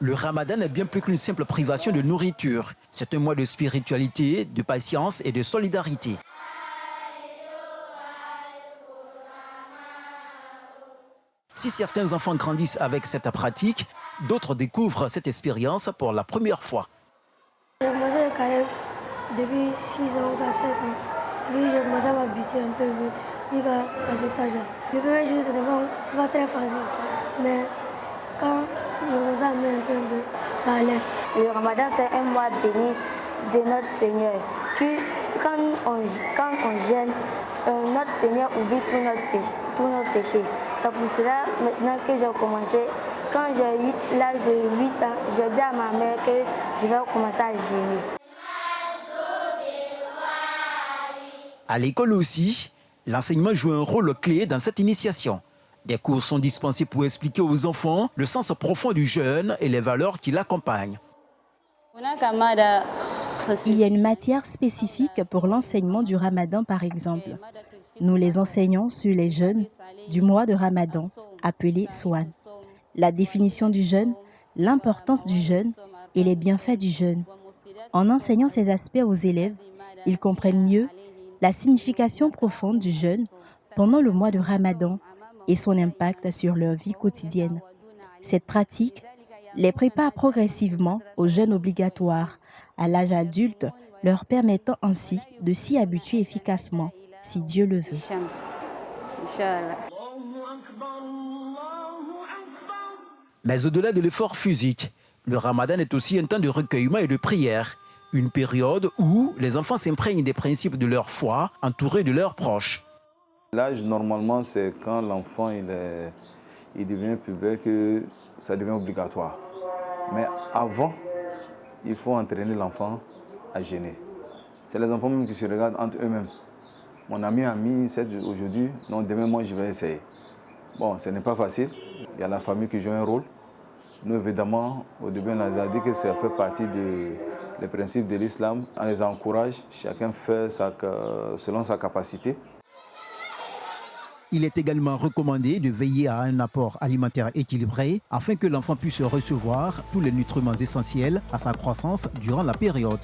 Le ramadan est bien plus qu'une simple privation de nourriture. C'est un mois de spiritualité, de patience et de solidarité. Si certains enfants grandissent avec cette pratique, d'autres découvrent cette expérience pour la première fois. J'ai commencé le carême depuis 6 ans à 7 ans. Et puis j'ai commencé à m'habituer un peu jusqu'à cet âge-là. Le premier jour, c'était pas très facile. Mais quand je commençais à m'aimer un peu, ça allait. Le ramadan, c'est un mois béni de notre Seigneur. Quand on gêne, notre Seigneur oublie tous nos péchés. C'est pour cela maintenant que j'ai commencé. Quand j'ai eu l'âge de 8 ans, j'ai dit à ma mère que je vais commencer à jeûner. À l'école aussi, l'enseignement joue un rôle clé dans cette initiation. Des cours sont dispensés pour expliquer aux enfants le sens profond du jeûne et les valeurs qui l'accompagnent. Il y a une matière spécifique pour l'enseignement du ramadan, par exemple. Nous les enseignons sur les jeûnes du mois de ramadan, appelé Swan. La définition du jeûne, l'importance du jeûne et les bienfaits du jeûne. En enseignant ces aspects aux élèves, ils comprennent mieux la signification profonde du jeûne pendant le mois de ramadan et son impact sur leur vie quotidienne. Cette pratique les prépare progressivement au jeûne obligatoire, à l'âge adulte, leur permettant ainsi de s'y habituer efficacement, si Dieu le veut. Mais au-delà de l'effort physique, le ramadan est aussi un temps de recueillement et de prière. Une période où les enfants s'imprègnent des principes de leur foi, entourés de leurs proches. L'âge, normalement, c'est quand l'enfant il devient pubère que ça devient obligatoire. Mais avant, il faut entraîner l'enfant à jeûner. C'est les enfants même qui se regardent entre eux-mêmes. Mon ami a mis 7 aujourd'hui, donc demain, moi, je vais essayer. Bon, ce n'est pas facile. Il y a la famille qui joue un rôle. Nous, évidemment, au début, on les a dit que ça fait partie des principes de l'islam. On les encourage, chacun fait selon sa capacité. Il est également recommandé de veiller à un apport alimentaire équilibré afin que l'enfant puisse recevoir tous les nutriments essentiels à sa croissance durant la période.